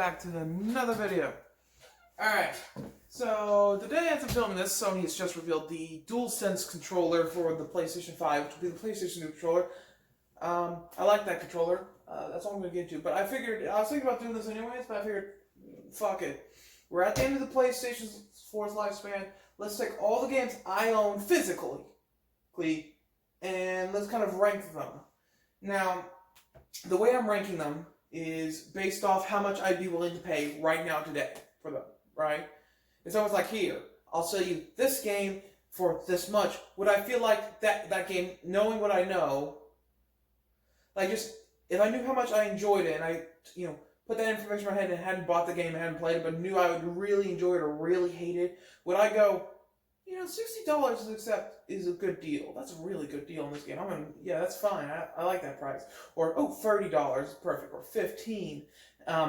back to another video. Alright, so today as I'm filming this, Sony has just revealed the DualSense controller for the PlayStation 5, which will be the PlayStation 2 controller. I like that controller. That's all I'm going to get into. But I was thinking about doing this anyways, but I figured, fuck it. We're at the end of the PlayStation 4's lifespan. Let's take all the games I own physically, and let's kind of rank them. Now, the way I'm ranking them is based off how much I'd be willing to pay right now today for them, right? It's almost like, here, I'll sell you this game for this much. Would I feel like that game, knowing what I know, like just, if I knew how much I enjoyed it and I, put that information in my head and hadn't bought the game and hadn't played it, but knew I would really enjoy it or really hate it, would I go, $60 is a good deal. That's a really good deal in this game. That's fine. I like that price. Or, $30 is perfect. Or $15.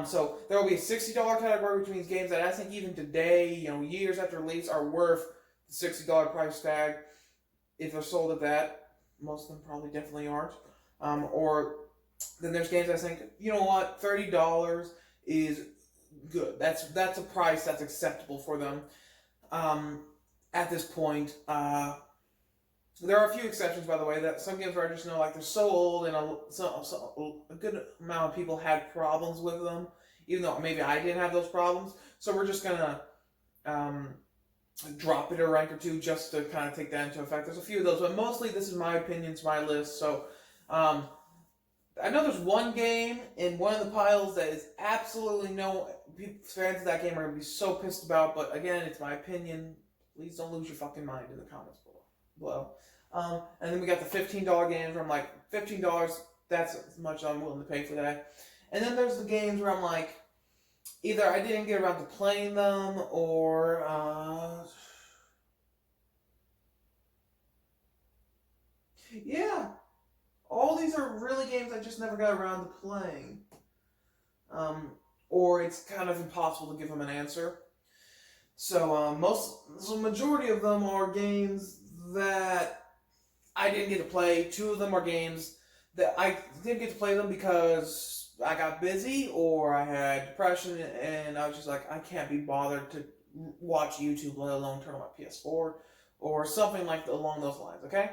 So there will be a $60 category, which means games that I think even today, years after release, are worth the $60 price tag. If they're sold at that, most of them probably definitely aren't. Or then there's games I think, $30 is good. That's a price that's acceptable for them. At this point, there are a few exceptions, by the way, that some games where I just know, like, they're so old and a good amount of people had problems with them, even though maybe I didn't have those problems. So we're just going to drop it a rank or two just to kind of take that into effect. There's a few of those, but mostly this is my opinion, it's my list. So I know there's one game in one of the piles that is absolutely fans of that game are going to be so pissed about, but again, it's my opinion. Please don't lose your fucking mind in the comments below. And then we got the $15 games where I'm like, $15, that's as much I'm willing to pay for that. And then there's the games where I'm like, either I didn't get around to playing them, or all these are really games I just never got around to playing. Or it's kind of impossible to give them an answer. So the majority of them are games that I didn't get to play. Two of them are games that I didn't get to play them because I got busy or I had depression and I was just like, I can't be bothered to watch YouTube, let alone turn on my PS4 or something along those lines, okay?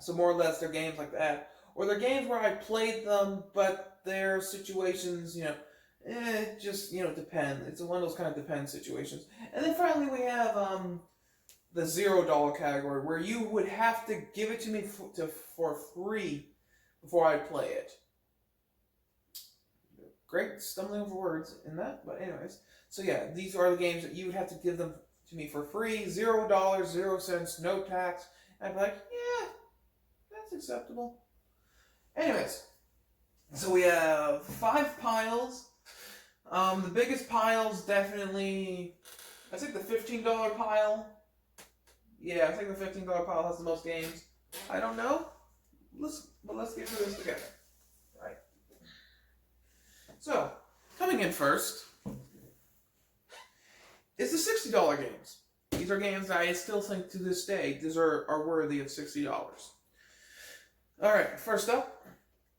So more or less they're games like that. Or they're games where I played them, but their situations, it just, depends. It's one of those kind of depend situations. And then finally we have the $0 category, where you would have to give it to me for free before I play it. Great stumbling over words in that, but anyways. So yeah, these are the games that you would have to give them to me for free. $0, 0 cents, no tax. And I'd be like, yeah, that's acceptable. Anyways, so we have 5 piles. The biggest pile's definitely, I think the $15 pile. Yeah, I think the $15 pile has the most games. I don't know. Let's get through this together. Right. So, coming in first is the $60 games. These are games that I still think to this day are worthy of $60. Alright, first up,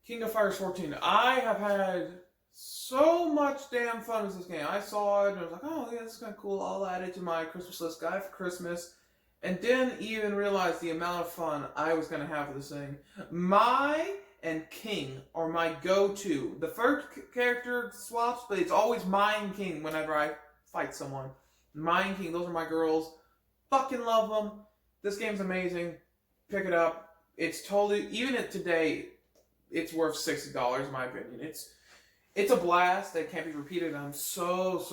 King of Fighters 14. I have had so much damn fun with this game. I saw it and I was like, oh yeah, this is kind of cool. I'll add it to my Christmas list, guy, for Christmas. And didn't even realize the amount of fun I was going to have with this thing. Mai and King are my go-to. The first character swaps, but it's always Mai and King whenever I fight someone. Mai and King, those are my girls. Fucking love them. This game's amazing. Pick it up. It's totally, even today, it's worth $60 in my opinion. It's a blast that can't be repeated. I'm so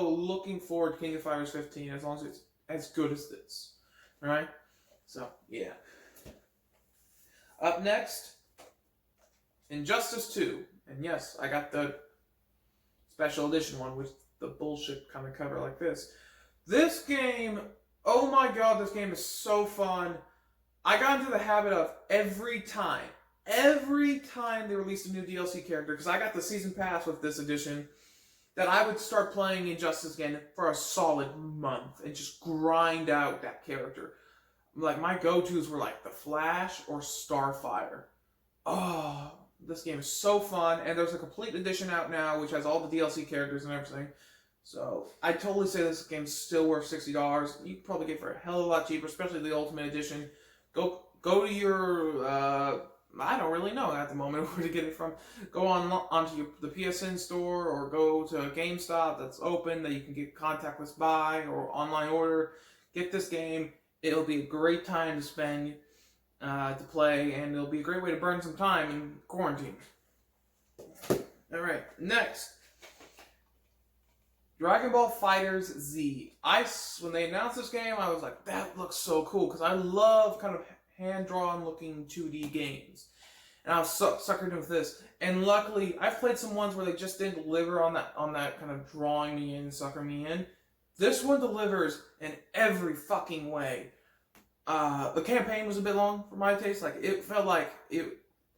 looking forward to King of Fighters 15 as long as it's as good as this. Alright? So, yeah. Up next, Injustice 2. And yes, I got the special edition one with the bullshit kind of cover like this. This game, oh my god, this game is so fun. I got into the habit of every time they released a new DLC character, because I got the season pass with this edition, that I would start playing Injustice again for a solid month and just grind out that character. Like, my go-tos were like The Flash or Starfire. Oh, This game is so fun, and there's a complete edition out now, which has all the DLC characters and everything. So I totally say this game's still worth $60. You can probably get it for a hell of a lot cheaper, especially the Ultimate Edition. Go to your I don't really know at the moment where to get it from. Go onto the PSN store or go to a GameStop that's open that you can get contactless buy or online order. Get this game. It'll be a great time to spend to play, and it'll be a great way to burn some time in quarantine. All right, next. Dragon Ball FighterZ Z. When they announced this game, I was like, that looks so cool, because I love kind of hand-drawn looking 2D games. And I was suckered into this. And luckily, I've played some ones where they just didn't deliver on that kind of drawing me in, sucker me in. This one delivers in every fucking way. The campaign was a bit long for my taste. Like, it felt like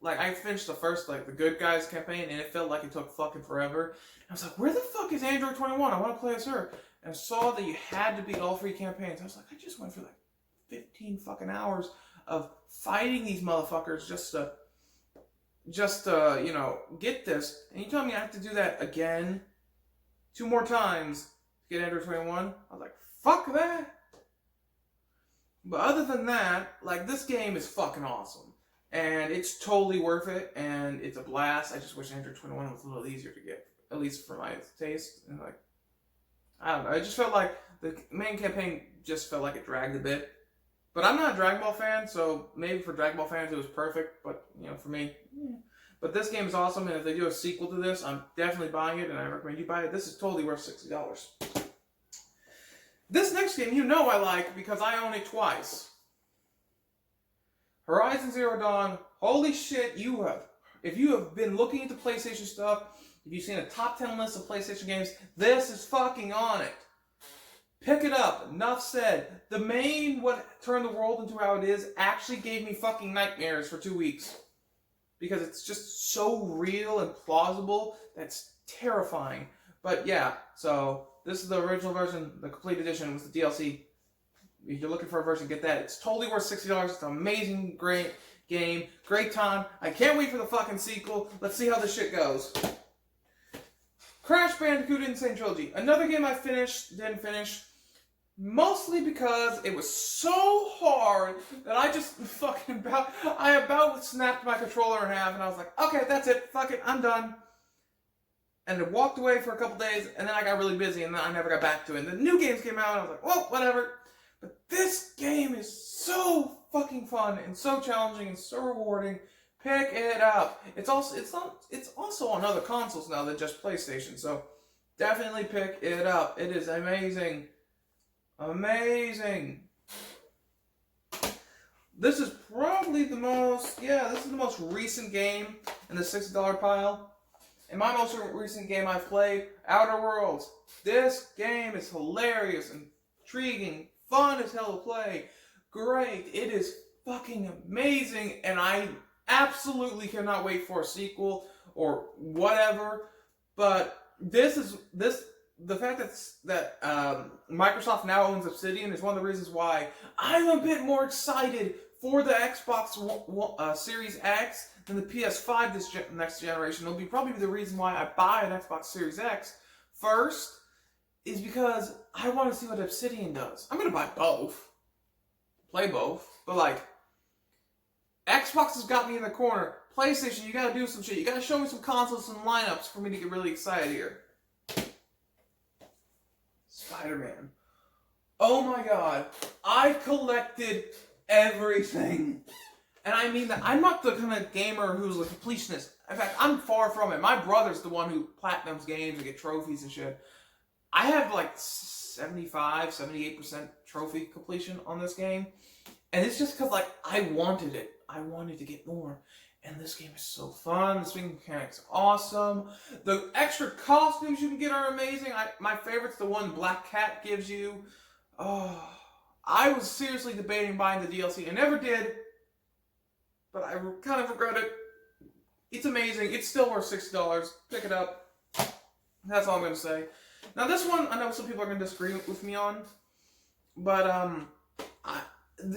I finished the first, the Good Guys campaign, and it felt like it took fucking forever. I was like, where the fuck is Android 21? I want to play as her. And I saw that you had to beat all 3 campaigns. I was like, I just went for 15 fucking hours of fighting these motherfuckers just to, get this. And you tell me I have to do that again 2 more times to get Android 21? I was like, fuck that. But other than that, this game is fucking awesome. And it's totally worth it, and it's a blast. I just wish Android 21 was a little easier to get, at least for my taste. And I don't know, it just felt like the main campaign just felt like it dragged a bit. But I'm not a Dragon Ball fan, so maybe for Dragon Ball fans it was perfect, but, for me, yeah. But this game is awesome, and if they do a sequel to this, I'm definitely buying it, and I recommend you buy it. This is totally worth $60. This next game, I like, because I own it twice. Horizon Zero Dawn, holy shit, if you have been looking into PlayStation stuff, if you've seen a top 10 list of PlayStation games, this is fucking on it. Pick it up, enough said. What turned the world into how it is actually gave me fucking nightmares for 2 weeks. Because it's just so real and plausible, that's terrifying. But yeah, so this is the original version, the complete edition with the DLC. If you're looking for a version, get that. It's totally worth $60. It's an amazing, great game. Great time. I can't wait for the fucking sequel. Let's see how this shit goes. Crash Bandicoot N. Sane Trilogy. Another game I didn't finish. Mostly because it was so hard that I just fucking about snapped my controller in half, and I was like, okay, that's it. Fuck it. I'm done. And I walked away for a couple days, and then I got really busy, and then I never got back to it. And the new games came out, and I was like, well, whatever. But this game is so fucking fun and so challenging and so rewarding. Pick it up. It's also on other consoles now than just PlayStation. So definitely pick it up. It is amazing. Amazing. This is probably the most recent game in the $60 pile. And my most recent game I've played, Outer Worlds. This game is hilarious, intriguing, fun as hell to play. Great. It is fucking amazing, and I absolutely cannot wait for a sequel or whatever. But the fact that Microsoft now owns Obsidian is one of the reasons why I'm a bit more excited for the Xbox Series X than the PS5 this next generation. It'll probably be the reason why I buy an Xbox Series X first, is because I want to see what Obsidian does. I'm going to buy both. Play both. But Xbox has got me in the corner. PlayStation, you gotta do some shit. You gotta show me some consoles and lineups for me to get really excited here. Spider-Man. Oh my god. I collected everything. And I mean that I'm not the kind of gamer who's a completionist. In fact, I'm far from it. My brother's the one who platinums games and get trophies and shit. I have 78% trophy completion on this game. And it's just because I wanted it. I wanted to get more. And this game is so fun. The swing mechanics are awesome. The extra costumes you can get are amazing. My favorite's the one Black Cat gives you. Oh, I was seriously debating buying the DLC. I never did. But I kind of regret it. It's amazing. It's still worth $60. Pick it up. That's all I'm going to say. Now this one, I know some people are going to disagree with me on. But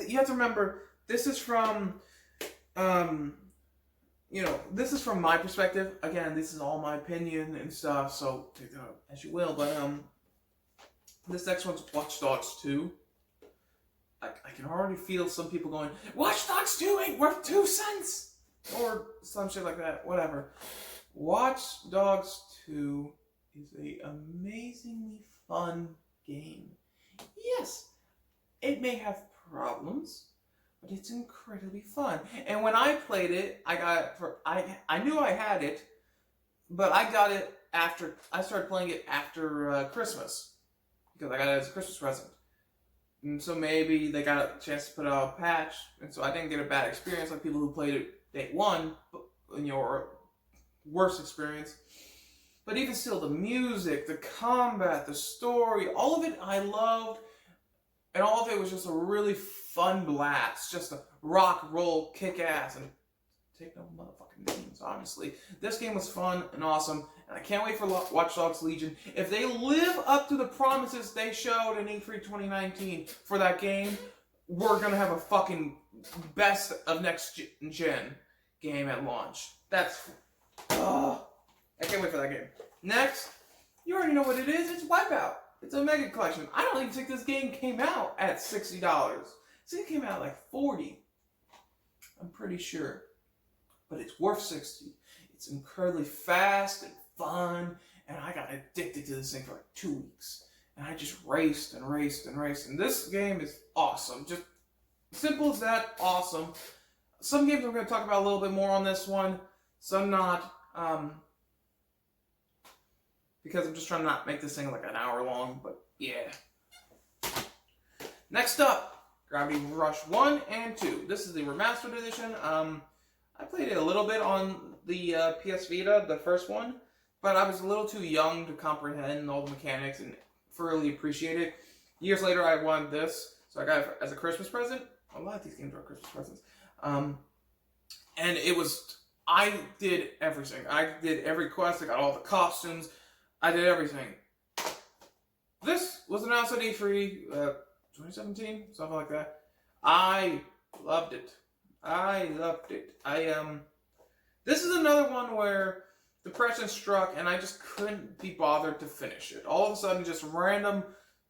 you have to remember, this is from... this is from my perspective. Again, this is all my opinion and stuff, so take it as you will. But this next one's Watch Dogs 2. I can already feel some people going, Watch Dogs 2 ain't worth 2 cents! Or some shit like that, whatever. Watch Dogs 2 is a amazingly fun game. Yes, it may have problems, but it's incredibly fun. And when I played it, I knew I had it, but I got it after, I started playing it after Christmas, because I got it as a Christmas present. And so maybe they got a chance to put out a patch, and so I didn't get a bad experience like people who played it day one, or worst experience. But even still, the music, the combat, the story, all of it I loved, and all of it was just a really fun blast. Just a rock, roll, kick ass, and take no motherfucking names, honestly. This game was fun and awesome, and I can't wait for Watch Dogs Legion. If they live up to the promises they showed in E3 2019 for that game, we're gonna have a fucking best of next gen game at launch. I can't wait for that game. Next, you already know what it is. It's Wipeout. It's a mega collection. I don't even think this game came out at $60. I think it came out at like $40. I'm pretty sure. But it's worth $60. It's incredibly fast and fun, and I got addicted to this thing for like 2 weeks. And I just raced and raced and raced. And this game is awesome. Just simple as that, awesome. Some games I'm going to talk about a little bit more on this one. Some not. Because I'm just trying to not make this thing like an hour long, but yeah. Next up, Gravity Rush 1 and 2. This is the remastered edition. I played it a little bit on the PS Vita, the first one, but I was a little too young to comprehend all the mechanics and thoroughly appreciate it. Years later, I wanted this, so I got it as a Christmas present. A lot of these games are Christmas presents. And it was, I did everything. I did every quest, I got all the costumes, I did everything. This was announced at E3 2017, something like that. I loved it. This is another one where depression struck and I just couldn't be bothered to finish it. All of a sudden, just random.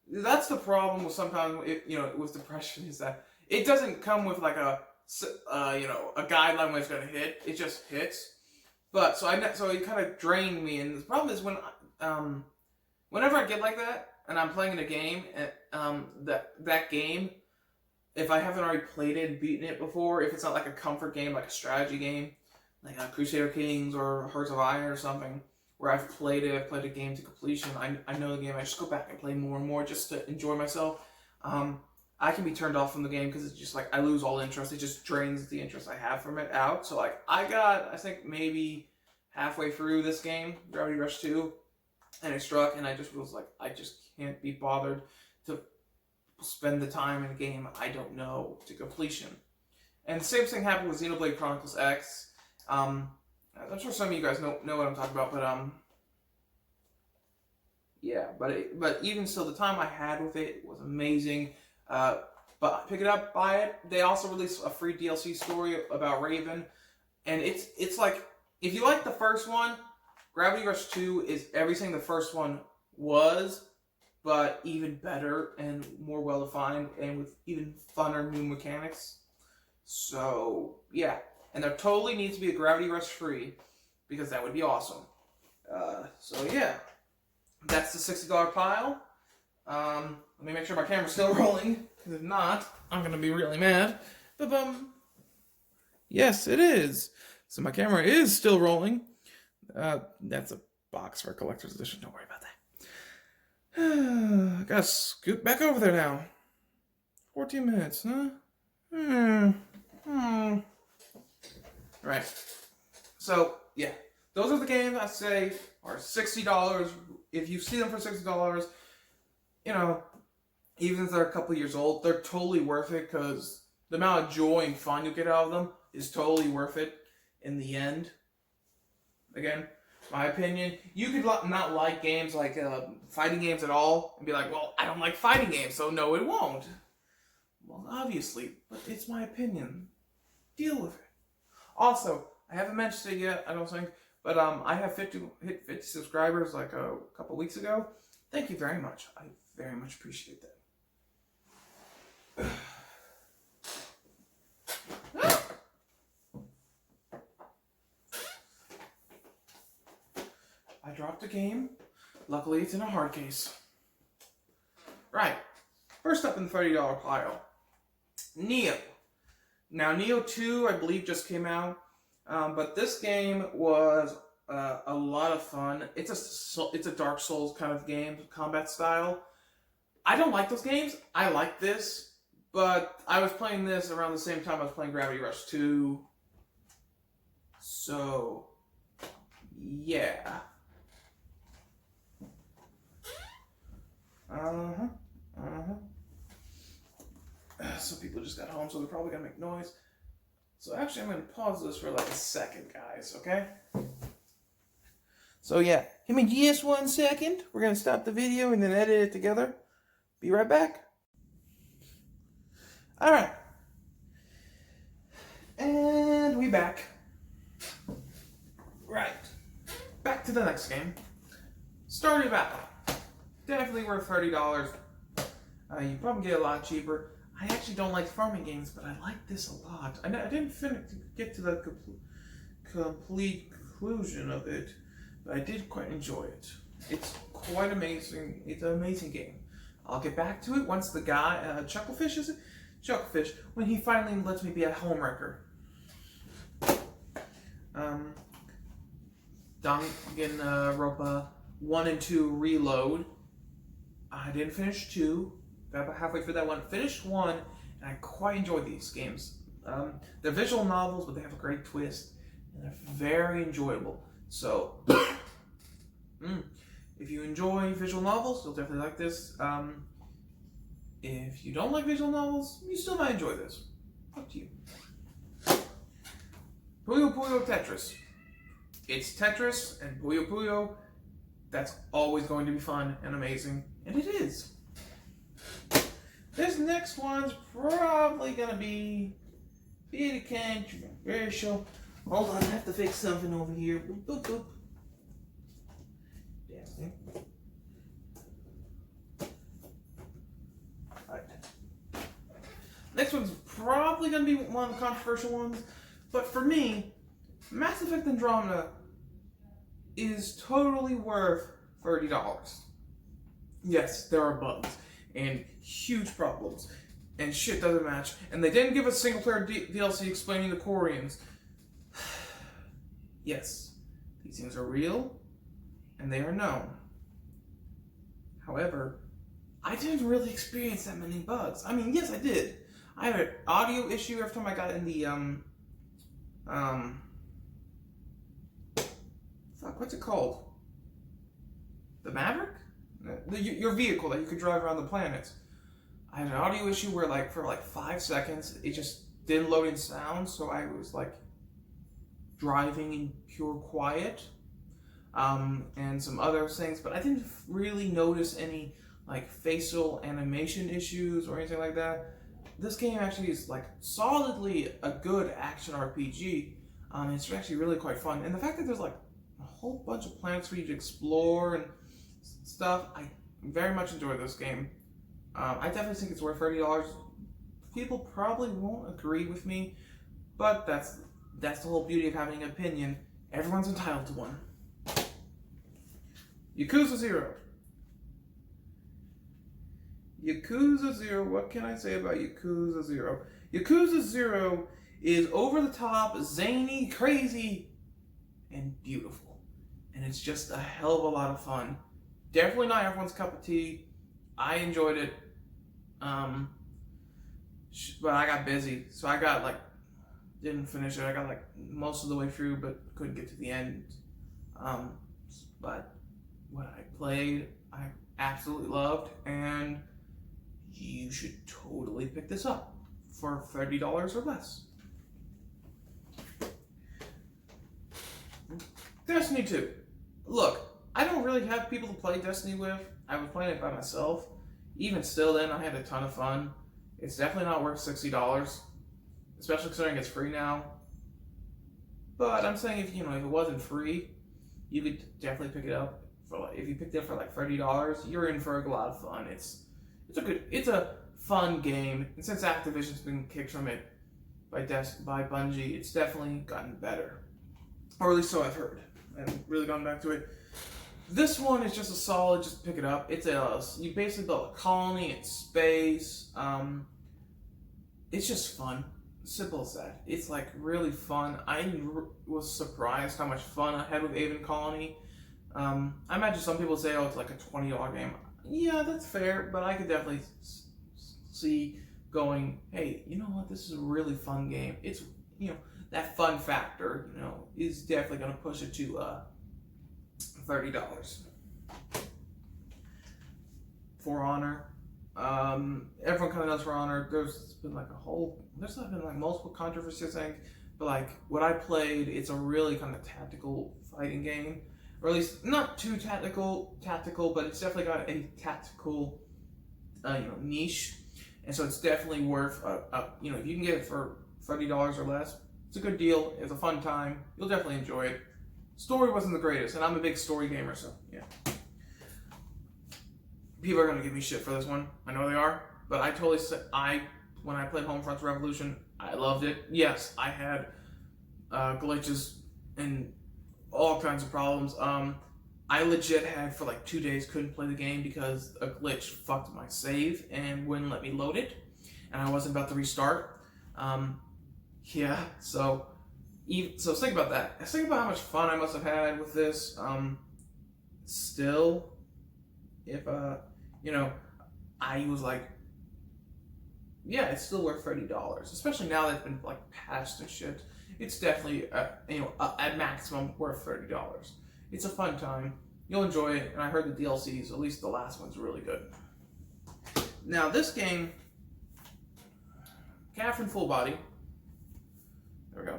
That's the problem with sometimes, with depression, is that it doesn't come with like a guideline when it's gonna hit. It just hits. But so it kind of drained me. And the problem is whenever I get like that and I'm playing in a game, and that game, if I haven't already played it and beaten it before, if it's not like a comfort game, like a strategy game, like Crusader Kings or Hearts of Iron or something, where I've played a game to completion, I know the game, I just go back and play more and more just to enjoy myself. I can be turned off from the game because it's just like I lose all interest. It just drains the interest I have from it out. So like I think maybe halfway through this game, Gravity Rush 2, and it struck, and I just was like, I just can't be bothered to spend the time in a game I don't know to completion. And the same thing happened with Xenoblade Chronicles X. I'm sure some of you guys know what I'm talking about, but yeah, but even still, the time I had with it was amazing. But pick it up, buy it. They also released a free DLC story about Raven, and it's like, if you like the first one, Gravity Rush 2 is everything the first one was, but even better and more well defined, and with even funner new mechanics. So yeah, and there totally needs to be a Gravity Rush 3, because that would be awesome. So yeah, that's the $60 pile. Let me make sure my camera's still rolling, because if not, I'm gonna be really mad. But yes, it is. So my camera is still rolling. That's a box for a collector's edition. Don't worry about that. I gotta scoot back over there now. 14 minutes, huh? Right. So yeah, those are the games I say are $60. If you see them for $60, even if they're a couple years old, they're totally worth it, because the amount of joy and fun you get out of them is totally worth it in the end. Again, my opinion. You could not like games like fighting games at all and be like, well, I don't like fighting games, so no, it won't. Well, obviously, but it's my opinion. Deal with it. Also, I haven't mentioned it yet, I don't think, but I have hit 50 subscribers like a couple weeks ago. Thank you very much. I very much appreciate that. I dropped a game. Luckily, it's in a hard case. Right. First up in the $30 pile, Nioh. Now, Nioh 2, I believe, just came out, but this game was a lot of fun. It's a Dark Souls kind of game, combat style. I don't like those games. I like this, but I was playing this around the same time I was playing Gravity Rush 2. So, yeah. So people just got home, so they're probably gonna make noise. So actually, I'm gonna pause this for like a second, guys, okay? So yeah, give me just 1 second. We're gonna stop the video and then edit it together. Be right back. Alright. And we back. Right. Back to the next game. Stardew Valley. Definitely worth $30. You probably get a lot cheaper. I actually don't like farming games, but I like this a lot. I didn't get to the complete conclusion of it, but I did quite enjoy it. It's quite amazing. It's an amazing game. I'll get back to it once the guy, Chucklefish, is it? Chucklefish, when he finally lets me be a homewrecker. Danganronpa 1 and 2 Reload. I didn't finish 2. Got about halfway through that one. Finished 1, and I quite enjoyed these games. They're visual novels, but they have a great twist, and they're very enjoyable. So, if you enjoy visual novels, you'll definitely like this. If you don't like visual novels, you still might enjoy this. Up to you. Puyo Puyo Tetris. It's Tetris and Puyo Puyo. That's always going to be fun and amazing, and it is. This next one's probably gonna be pretty controversial. Hold on, I have to fix something over here. Boop, boop, boop. Damn thing. Alright. Next one's probably gonna be one of the controversial ones, but for me, Mass Effect Andromeda is totally worth $30. Yes, there are bugs and huge problems, and shit doesn't match, and they didn't give us single player DLC explaining the Quarians. Yes, these things are real, and they are known. However, I didn't really experience that many bugs. I mean, yes, I did. I had an audio issue every time I got in the, fuck, what's it called? The Maverick? Your vehicle that you could drive around the planet. I had an audio issue where, like, for like 5 seconds, it just didn't load in sound, so I was like driving in pure quiet, and some other things, but I didn't really notice any like facial animation issues or anything like that. This game actually is like solidly a good action RPG. It's actually really quite fun, and the fact that there's like a whole bunch of planets for you to explore and stuff, I very much enjoy this game. I definitely think it's worth $30. People probably won't agree with me, but that's the whole beauty of having an opinion. Everyone's entitled to one. Yakuza 0. Yakuza 0, what can I say about Yakuza 0? Yakuza 0 is over the top, zany, crazy, and beautiful. And it's just a hell of a lot of fun. Definitely not everyone's cup of tea. I enjoyed it. But I got busy, so I got like, didn't finish it. I got like most of the way through, but couldn't get to the end. But what I played, I absolutely loved, and you should totally pick this up for $30 or less. Destiny 2. Look, I don't really have people to play Destiny with. I was playing it by myself. Even still then, I had a ton of fun. It's definitely not worth $60, especially considering it's free now. But I'm saying if it wasn't free, you could definitely pick it up for like, if you picked it up for like $30, you're in for a lot of fun. It's a fun game, and since Activision's been kicked from it by Bungie, it's definitely gotten better, or at least so I've heard. I haven't really gone back to it. This one is just a solid, just pick it up. You basically build a colony in space. It's just fun. Simple as that. It's like really fun. I was surprised how much fun I had with Aven Colony. I imagine some people say, oh, it's like a $20 game. Yeah, that's fair, but I could definitely see going, hey, you know what? This is a really fun game. It's, that fun factor, is definitely going to push it to $30. For Honor. Everyone kind of knows For Honor. There's been like multiple controversies, I think, but like what I played, it's a really kind of tactical fighting game, or at least not too tactical, but it's definitely got a tactical, niche, and so it's definitely worth, if you can get it for $30 or less, it's a good deal. It's a fun time. You'll definitely enjoy it. Story wasn't the greatest, and I'm a big story gamer, so yeah. People are gonna give me shit for this one. I know they are, but I totally said when I played Homefront's Revolution, I loved it. Yes, I had glitches and all kinds of problems. I legit had for like 2 days couldn't play the game because a glitch fucked my save and wouldn't let me load it, and I wasn't about to restart. So think about that. Think about how much fun I must have had with this. Still, if I was like, yeah, it's still worth $30, especially now that it's been like patched and shit. It's definitely at maximum worth $30. It's a fun time. You'll enjoy it, and I heard the DLCs, at least the last one's really good. Now this game, Catherine Full Body, there we go,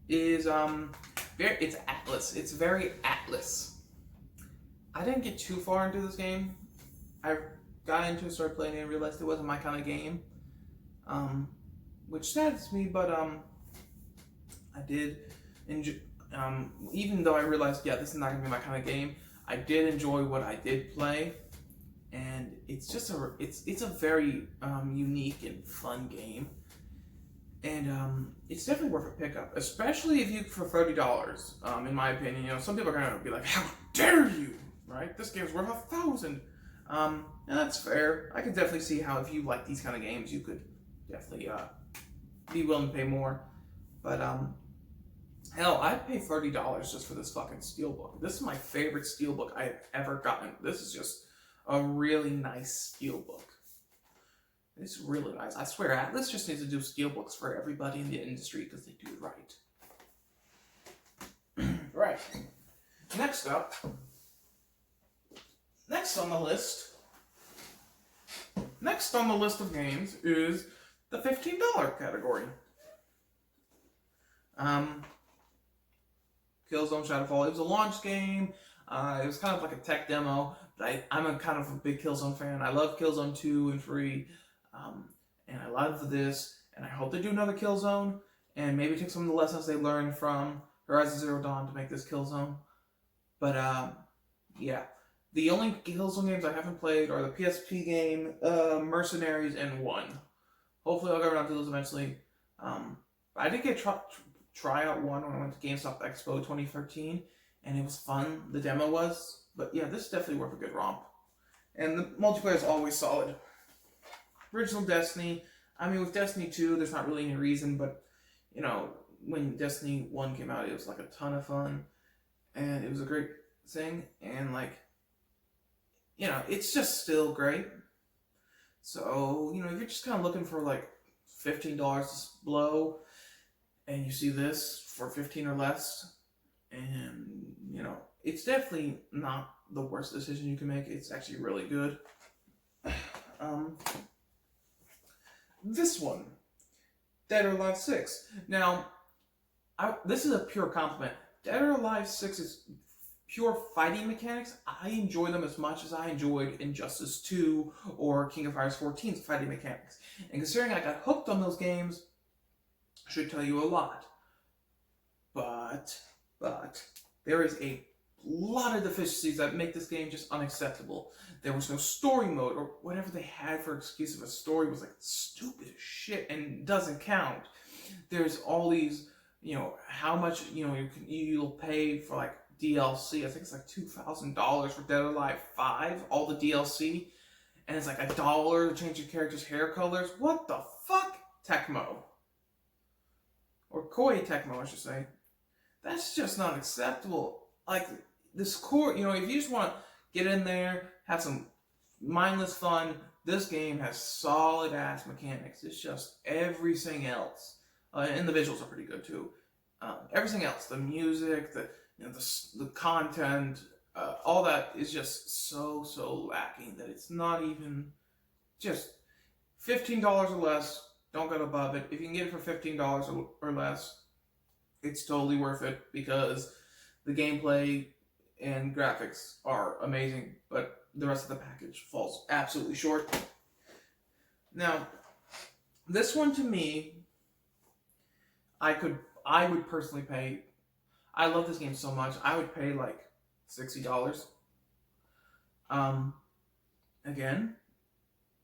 is it's Atlas. It's very Atlas. I didn't get too far into this game. I got into it, started playing it, and realized it wasn't my kind of game, which saddens me. But I did enjoy. Even though I realized, yeah, this is not gonna be my kind of game, I did enjoy what I did play, and it's just it's a very unique and fun game, and it's definitely worth a pickup, especially if you for $30. In my opinion, some people are gonna be like, "How dare you!" Right? This game's worth $1,000. And that's fair. I could definitely see how if you like these kind of games, you could definitely be willing to pay more. But hell, I'd pay $30 just for this fucking steelbook. This is my favorite steelbook I've ever gotten. This is just a really nice steelbook. It's really nice. I swear, Atlas just needs to do steelbooks for everybody in the industry because they do it right. Right. Next on the list of games is the $15 category. Killzone Shadowfall. It was a launch game. It was kind of like a tech demo, but I'm a kind of a big Killzone fan. I love Killzone 2 and 3, and I love this, and I hope they do another Killzone, and maybe take some of the lessons they learned from Horizon Zero Dawn to make this Killzone. But, yeah. The only Killzone games I haven't played are the PSP game, Mercenaries, and 1. Hopefully I'll get around to those eventually. I did get try out 1 when I went to GameStop Expo 2013, and it was fun. The demo was. But yeah, this is definitely worth a good romp. And the multiplayer is always solid. Original Destiny. I mean, with Destiny 2, there's not really any reason, but, when Destiny 1 came out, it was like a ton of fun. And it was a great thing. And, it's just still great. So, if you're just kind of looking for, $15 to blow, and you see this for 15 or less, and, it's definitely not the worst decision you can make. It's actually really good. This one, Dead or Alive 6. Now, this is a pure compliment. Dead or Alive 6 is pure fighting mechanics. I enjoy them as much as I enjoyed Injustice 2 or King of Fighters 14's fighting mechanics. And considering I got hooked on those games, I should tell you a lot. But there is a lot of deficiencies that make this game just unacceptable. There was no story mode, or whatever they had for excuse of a story was like stupid as shit and doesn't count. There's all these, how much, you'll pay for like DLC. I think it's like $2,000 for Dead or Alive 5, all the DLC, and it's like $1 to change your character's hair colors. What the fuck? Tecmo. Or Koei Tecmo, I should say. That's just not acceptable. Like, this core, if you just want to get in there, have some mindless fun, this game has solid ass mechanics. It's just everything else. And the visuals are pretty good too. Everything else, the music, the content, all that is just so lacking that it's not even just $15 or less. Don't go above it. If you can get it for $15 or less, it's totally worth it because the gameplay and graphics are amazing, but the rest of the package falls absolutely short. Now, this one to me, I would personally pay. I love this game so much. I would pay like $60. Again,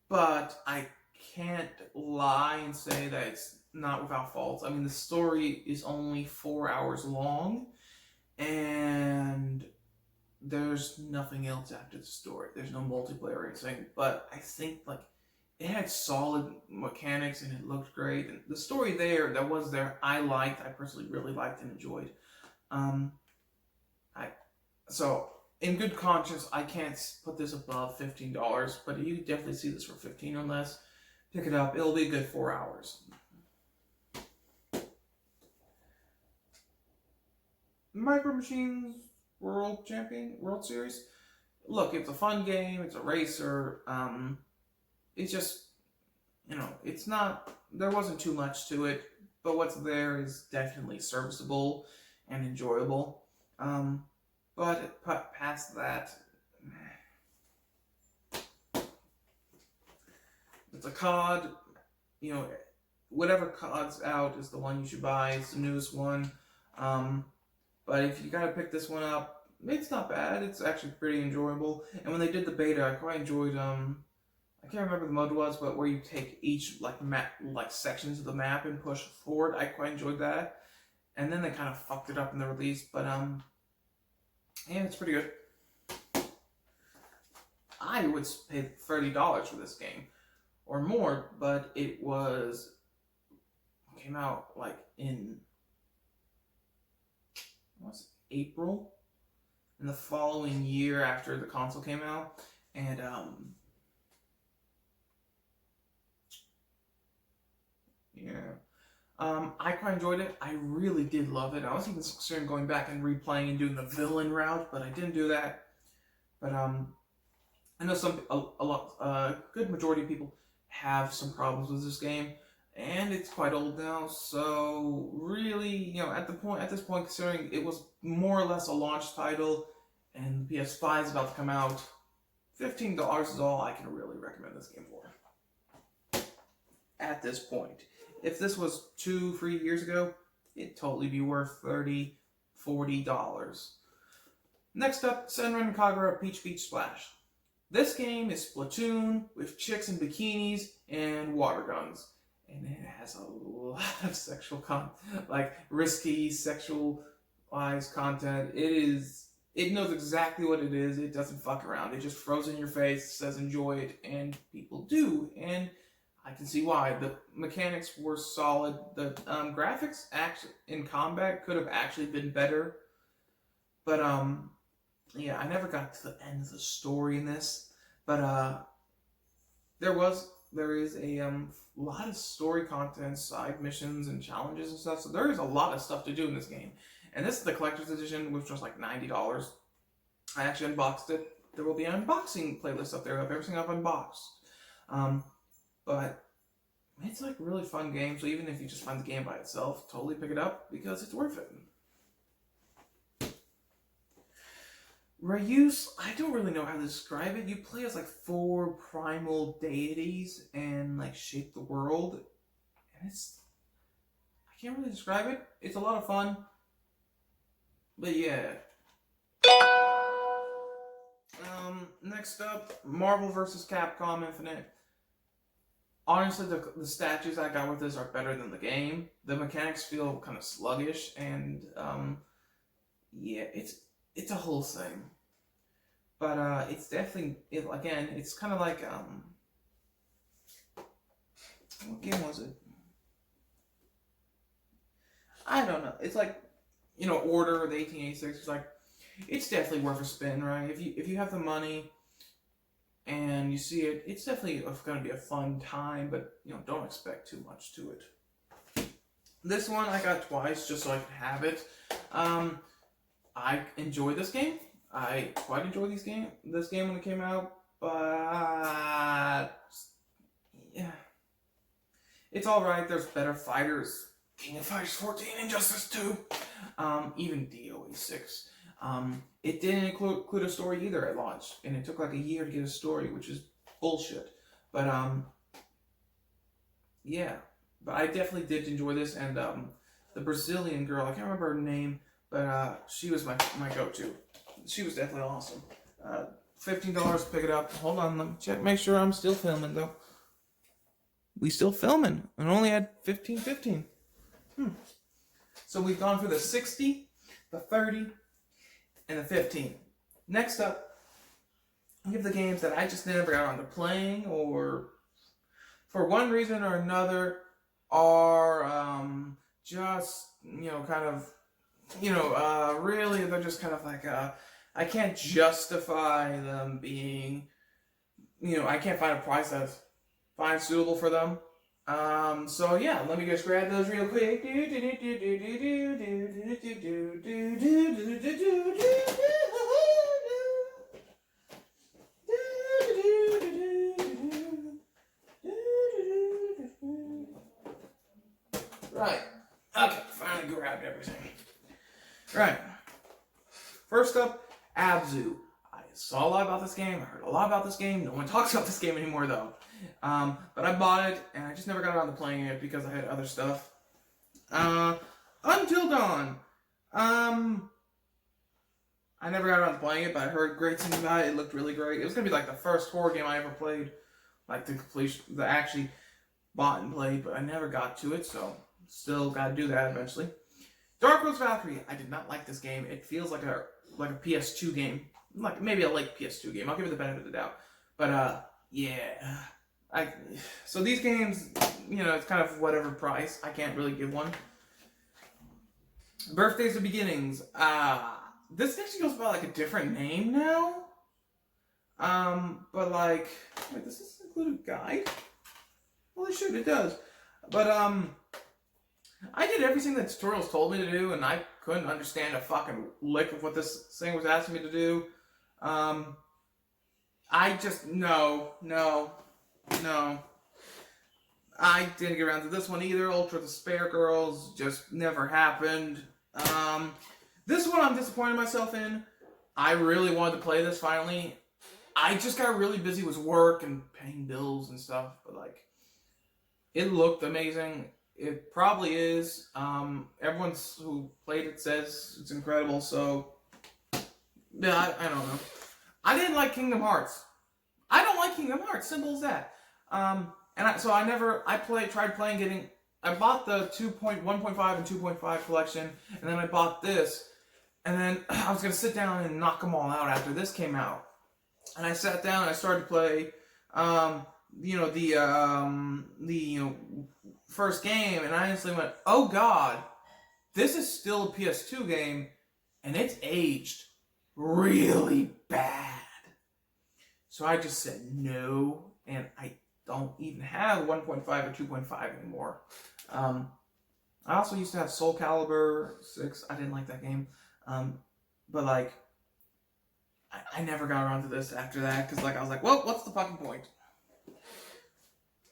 but I can't lie and say that it's not without faults. I mean, the story is only 4 hours long, and there's nothing else after the story. There's no multiplayer or anything, but I think like it had solid mechanics and it looked great. And the story that was there, I personally really liked and enjoyed. So in good conscience, I can't put this above $15, but you definitely see this for $15 or less. Pick it up. It'll be a good 4 hours. Micro Machines World Series. Look, it's a fun game. It's a racer. It's just, it's not. There wasn't too much to it, but what's there is definitely serviceable and enjoyable. But past that, it's a COD. Whatever COD's out is the one you should buy. It's the newest one. But if you gotta pick this one up, it's not bad. It's actually pretty enjoyable. And when they did the beta, I quite enjoyed. I can't remember the mode was, but where you take each sections of the map and push forward. I quite enjoyed that. And then they kind of fucked it up in the release, but yeah, it's pretty good. I would pay $30 for this game or more, but it came out like in April in the following year after the console came out, and I quite enjoyed it. I really did love it. I was even considering going back and replaying and doing the villain route, but I didn't do that. But I know a good majority of people have some problems with this game, and it's quite old now. So really, at this point, considering it was more or less a launch title, and the PS5 is about to come out, $15 is all I can really recommend this game for. At this point. If this was 2-3 years ago, it'd totally be worth $30, $40. Next up, Senran Kagura Peach Beach Splash. This game is Splatoon with chicks in bikinis and water guns. And it has a lot of sexual risky sexualized content. It knows exactly what it is. It doesn't fuck around. It just throws it in your face, says enjoy it, and people do. And I can see why. The mechanics were solid. The graphics in combat could have actually been better. But, yeah, I never got to the end of the story in this. But, there is a lot of story content, side missions, and challenges and stuff. So there is a lot of stuff to do in this game. And this is the collector's edition, which was like $90. I actually unboxed it. There will be an unboxing playlist up there of everything I've unboxed. But it's like a really fun game, so even if you just find the game by itself, totally pick it up because it's worth it. Ryuse, I don't really know how to describe it. You play as 4 primal deities and shape the world. And I can't really describe it. It's a lot of fun. But yeah. Next up, Marvel vs. Capcom Infinite. Honestly, the statues I got with this are better than the game. The mechanics feel kind of sluggish, and yeah, it's a whole thing. But it's definitely again. It's kind of like what game was it? I don't know. It's like Order the 1886. It's like it's definitely worth a spin, right? If you have the money and you see it, it's definitely going to be a fun time. But don't expect too much to it. This one I got twice just so I could have it. I enjoyed this game. I quite enjoyed this game when it came out, but yeah, it's all right. There's better fighters. King of Fighters 14, Injustice 2, even DOA 6. It didn't include a story either at launch, and it took like a year to get a story, which is bullshit. But yeah, but I definitely did enjoy this, and the Brazilian girl, I can't remember her name, but she was my go-to. She was definitely awesome. $15 to pick it up. Hold on, let me check, make sure I'm still filming though. We still filming, and only had 15. So we've gone for the 60, the 30, and the 15. Next up, we have the games that I just never got around to playing, or for one reason or another, are just kind of really they're just kind of like I can't justify them being I can't find a price that's suitable for them. So yeah, let me just grab those real quick. Right. Okay, finally grabbed everything. Right. First up, Abzu. I saw a lot about this game. I heard a lot about this game. No one talks about this game anymore, though. But I bought it, and I just never got around to playing it because I had other stuff. Until Dawn. I never got around to playing it, but I heard great things about it. It looked really great. It was gonna be like the first horror game I ever played, like the completion, that I actually bought and played, but I never got to it, so still gotta do that eventually. Dark Rose Valkyrie. I did not like this game. It feels like a PS2 game, like maybe a late PS2 game. I'll give it the benefit of the doubt, but yeah. So these games, it's kind of whatever price. I can't really give one. Birthdays of Beginnings. This actually goes by like a different name now. But like, wait, does this include a guide? Holy shit, it does. But I did everything that tutorials told me to do, and I couldn't understand a fucking lick of what this thing was asking me to do. I just no. I didn't get around to this one either. Ultra Despair Girls just never happened. This one I'm disappointed myself in. I really wanted to play this finally. I just got really busy with work and paying bills and stuff, but like, it looked amazing. It probably is. Everyone who played it says it's incredible, so yeah, I don't know. I didn't like Kingdom Hearts. I don't like Kingdom Hearts. Simple as that. I bought the 1.5 and 2.5 collection, and then I bought this, and then I was gonna sit down and knock them all out after this came out. And I sat down and I started to play, the first game, and I instantly went, oh god, this is still a PS2 game, and it's aged really bad. So I just said no, and I don't even have 1.5 or 2.5 anymore. I also used to have Soul Calibur 6. I didn't like that game. But like, I never got around to this after that, because like, I was like, well, what's the fucking point?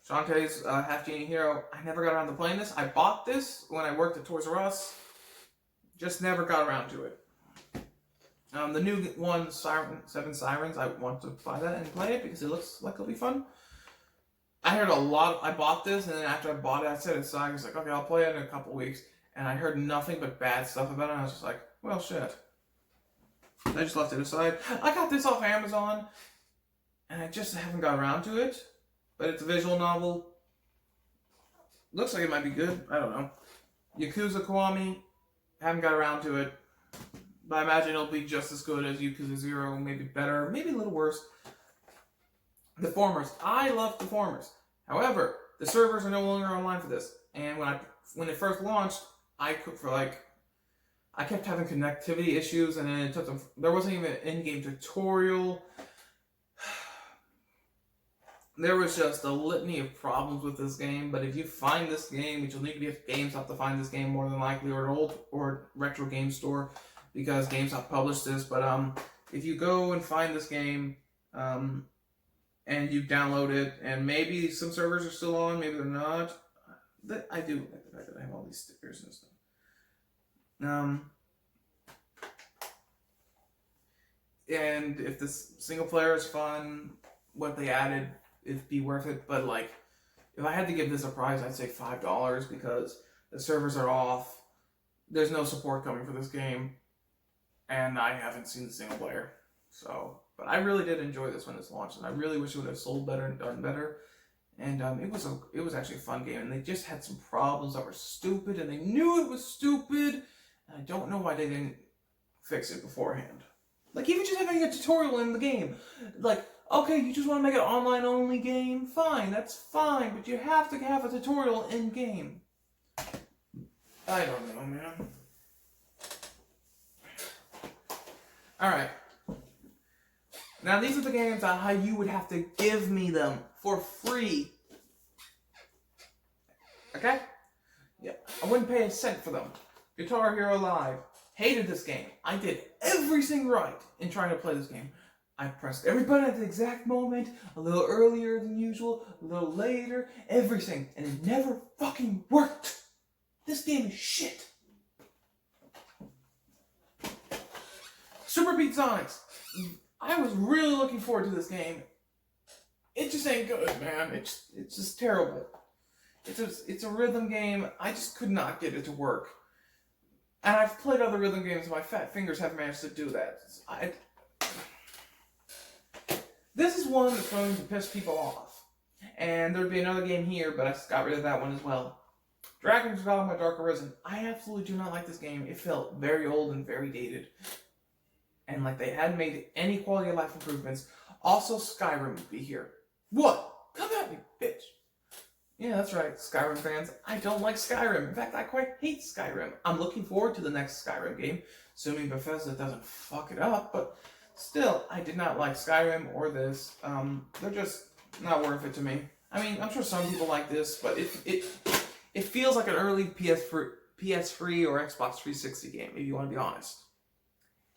Shantae's Half Genie Hero. I never got around to playing this. I bought this when I worked at Toys R Us. Just never got around to it. The new one, Seven Sirens, I want to buy that and play it because it looks like it'll be fun. I heard a lot. I bought this, and then after I bought it, I set it aside. I was like, okay, I'll play it in a couple weeks. And I heard nothing but bad stuff about it. And I was just like, well, shit. I just left it aside. I got this off Amazon, and I just haven't got around to it. But it's a visual novel. Looks like it might be good. I don't know. Yakuza Kiwami. Haven't got around to it. But I imagine it'll be just as good as Yakuza 0. Maybe better. Maybe a little worse. Deformers. I love Deformers. However, the servers are no longer online for this. And when it first launched, I kept having connectivity issues, and then it took them. There wasn't even an in-game tutorial. There was just a litany of problems with this game. But if you find this game, which you'll need to be at GameStop to find this game more than likely, or an old or retro game store, because GameStop published this. But if you go and find this game, and you download it, and maybe some servers are still on, maybe they're not. I do like the fact that I have all these stickers and stuff. And if this single player is fun, what they added, it'd be worth it. But like, if I had to give this a price, I'd say $5 because the servers are off. There's no support coming for this game, and I haven't seen the single player. So, but I really did enjoy this when it's launched, and I really wish it would have sold better and done better. And it was actually a fun game, and they just had some problems that were stupid, and they knew it was stupid. And I don't know why they didn't fix it beforehand. Like, even just having a tutorial in the game. Like, okay, you just want to make an online-only game? Fine, that's fine, but you have to have a tutorial in-game. I don't know, man. Alright. Now, these are the games on how you would have to give me them for free. Okay? Yeah, I wouldn't pay a cent for them. Guitar Hero Live. Hated this game. I did everything right in trying to play this game. I pressed every button at the exact moment, a little earlier than usual, a little later, everything, and it never fucking worked. This game is shit. Super Beat Sonics. I was really looking forward to this game. It just ain't good, man. It's just terrible. It's a rhythm game. I just could not get it to work. And I've played other rhythm games, and my fat fingers haven't managed to do that. This is one that's going to piss people off. And there'd be another game here, but I just got rid of that one as well. Dragon's Dogma Dark Arisen. I absolutely do not like this game. It felt very old and very dated. And like they hadn't made any quality of life improvements. Also, Skyrim would be here. What? Come at me, bitch. Yeah, that's right, Skyrim fans. I don't like Skyrim. In fact, I quite hate Skyrim. I'm looking forward to the next Skyrim game, assuming Bethesda doesn't fuck it up, but still, I did not like Skyrim or this. They're just not worth it to me. I mean, I'm sure some people like this, but it feels like an early PS3 or Xbox 360 game, if you want to be honest.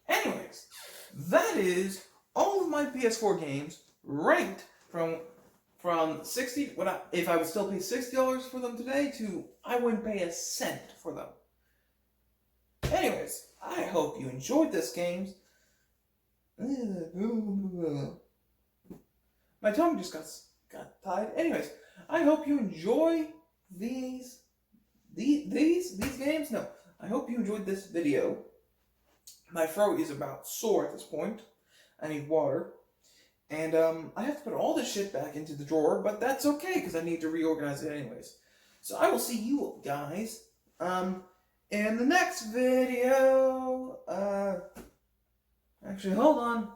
Anyways, that is all of my PS4 games ranked from 60. If I would still pay $60 for them today, to I wouldn't pay a cent for them. Anyways, I hope you enjoyed this game. My tongue just got tied. Anyways, I hope you enjoy these games. No, I hope you enjoyed this video. My throat is about sore at this point. I need water. And I have to put all this shit back into the drawer, but that's okay, because I need to reorganize it anyways. So I will see you guys in the next video. Actually, hold on.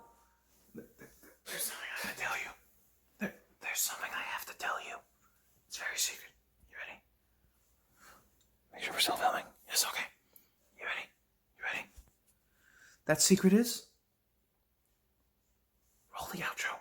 There's something I have to tell you. There's something I have to tell you. It's very secret. You ready? Make sure we're still filming. Yes, okay. You ready? You ready? That secret is... roll the outro.